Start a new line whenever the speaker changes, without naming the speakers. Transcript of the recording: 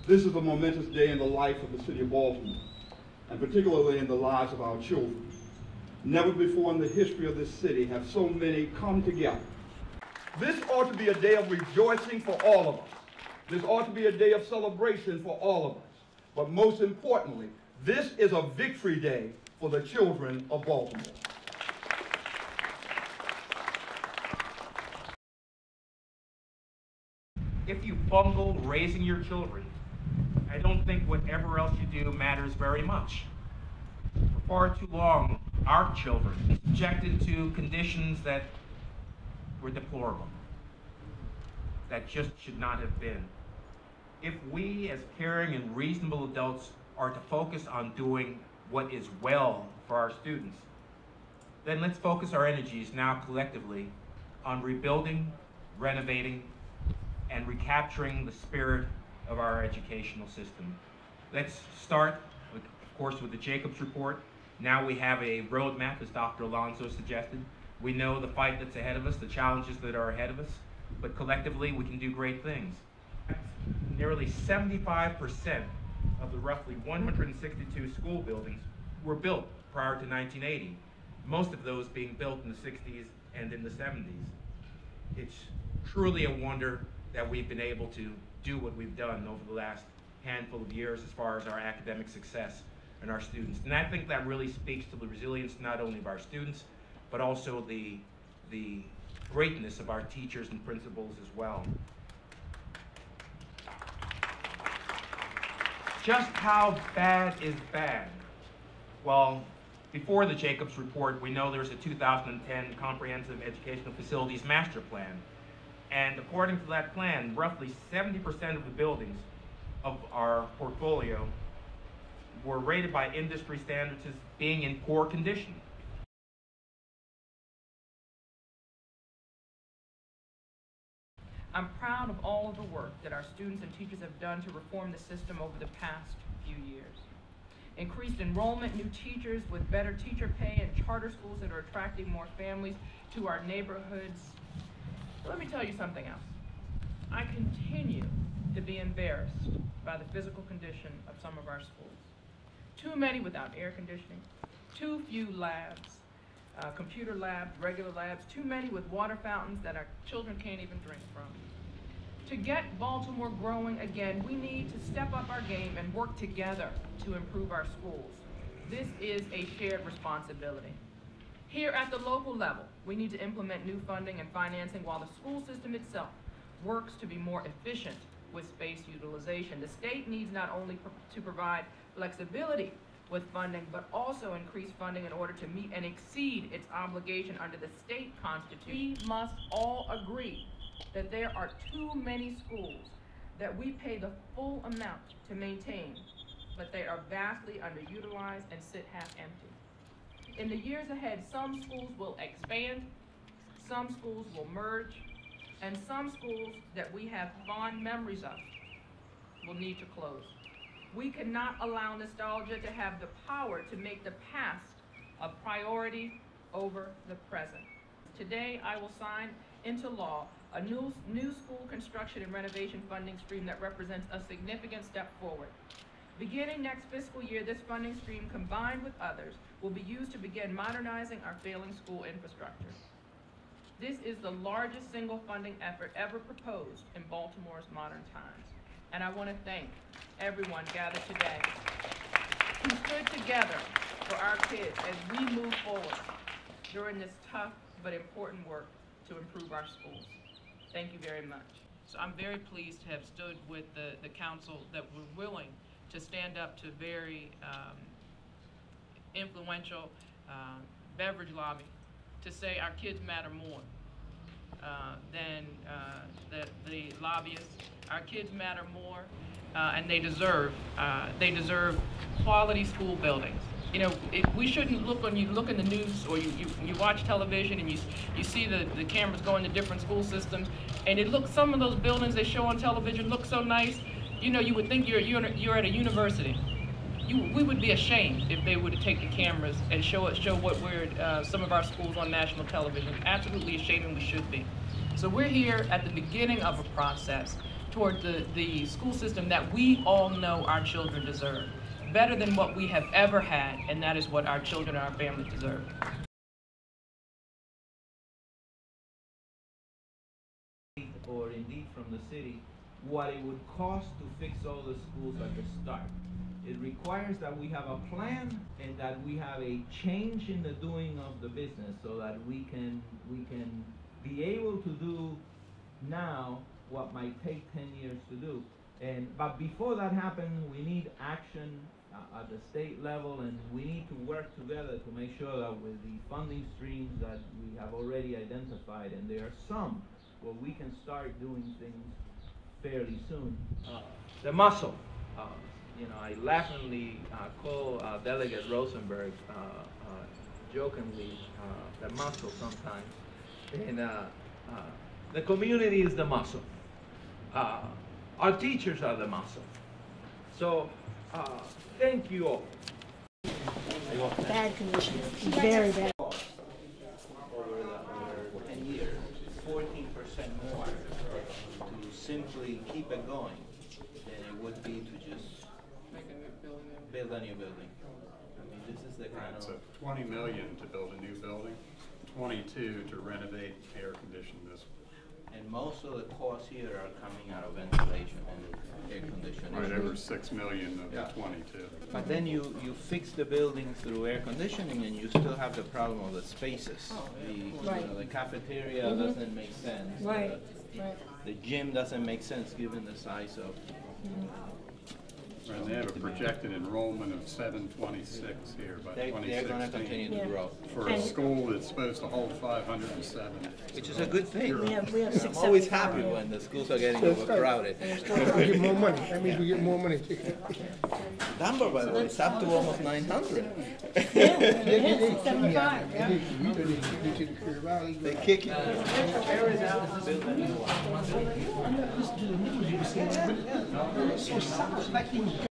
This is a momentous day in the life of the city of Baltimore, and particularly in the lives of our children. Never before in the history of this city have so many come together. This ought to be a day of rejoicing for all of us. This ought to be a day of celebration for all of us. But most importantly, this is a victory day for the children of Baltimore.
If you bungle raising your children, I don't think whatever else you do matters very much. For far too long, our children were subjected to conditions that were deplorable, that just should not have been. If we as caring and reasonable adults are to focus on doing what is well for our students, then let's focus our energies now collectively on rebuilding, renovating, and recapturing the spirit of our educational system. Let's start, of course, with the Jacobs Report. Now we have a roadmap, as Dr. Alonso suggested. We know the fight that's ahead of us, the challenges that are ahead of us, but collectively we can do great things. Nearly 75% of the roughly 162 school buildings were built prior to 1980, most of those being built in the 60s and in the 70s. It's truly a wonder that we've been able to do what we've done over the last handful of years as far as our academic success and our students. And I think that really speaks to the resilience not only of our students, but also the greatness of our teachers and principals as well. Just how bad is bad? Well, before the Jacobs Report, we know there's a 2010 Comprehensive Educational Facilities Master Plan. And according to that plan, roughly 70% of the buildings of our portfolio were rated by industry standards as being in poor condition.
I'm proud of all of the work that our students and teachers have done to reform the system over the past few years. Increased enrollment, new teachers with better teacher pay, and charter schools that are attracting more families to our neighborhoods. But let me tell you something else. I continue to be embarrassed by the physical condition of some of our schools. Too many without air conditioning, too few labs, computer labs, regular labs, too many with water fountains that our children can't even drink from. To get Baltimore growing again, we need to step up our game and work together to improve our schools. This is a shared responsibility. Here at the local level, we need to implement new funding and financing while the school system itself works to be more efficient with space utilization. The state needs not only to provide flexibility with funding, but also increase funding in order to meet and exceed its obligation under the state constitution. We must all agree that there are too many schools that we pay the full amount to maintain, but they are vastly underutilized and sit half empty. In the years ahead, some schools will expand, some schools will merge, and some schools that we have fond memories of will need to close. We cannot allow nostalgia to have the power to make the past a priority over the present. Today, I will sign into law a new school construction and renovation funding stream that represents a significant step forward. Beginning next fiscal year, this funding stream, combined with others, will be used to begin modernizing our failing school infrastructure. This is the largest single funding effort ever proposed in Baltimore's modern times. And I want to thank everyone gathered today who stood together for our kids as we move forward during this tough but important work to improve our schools. Thank you very much. So I'm very pleased to have stood with the council that were willing to stand up to very influential beverage lobby to say our kids matter more than the lobbyists. Our kids matter more, and they deserve quality school buildings. You know, we shouldn't look when you look in the news or you watch television and you see the cameras going to different school systems, and it looks, some of those buildings they show on television look so nice. You know, you would think you're at a university. We would be ashamed if they were to take the cameras and show what we're some of our schools on national television. Absolutely ashamed, and we should be. So we're here at the beginning of a process toward the school system that we all know our children deserve. Better than what we have ever had, and that is what our children and our families deserve.
Or indeed from the city, what it would cost to fix all the schools at the start. It requires that we have a plan and that we have a change in the doing of the business so that we can be able to do now what might take 10 years to do. But before that happens, we need action at the state level, and we need to work together to make sure that with the funding streams that we have already identified, and there are some where we can start doing things fairly soon. The muscle. You know, I laughingly call Delegate Rosenberg jokingly the muscle sometimes. And the community is the muscle. Our teachers are the muscle. So, thank you all.
Bad conditions, very bad.
Over 10 years, 14% more to simply keep it going than it would be to just build a new building. I mean, this is the kind of...
So $20 million to build a new building, 22 to renovate, air condition this.
And most of the costs here are coming out of ventilation and air conditioning.
Right, over $6 million of the 22.
But then you fix the building through air conditioning, and you still have the problem of the spaces. You know, the cafeteria doesn't make sense.
Right.
The gym doesn't make sense given the size of...
And they have a projected enrollment of 726 here by 2016.
They're going to continue to grow.
For a school that's supposed to hold 507.
Which is a good thing.
We have
I'm always happy when the schools are getting overcrowded.
We get more money. That means we get more money.
Number, by the way, it's up to almost 900.
Yeah, 75.
They kick it. Tear it down and build a new one.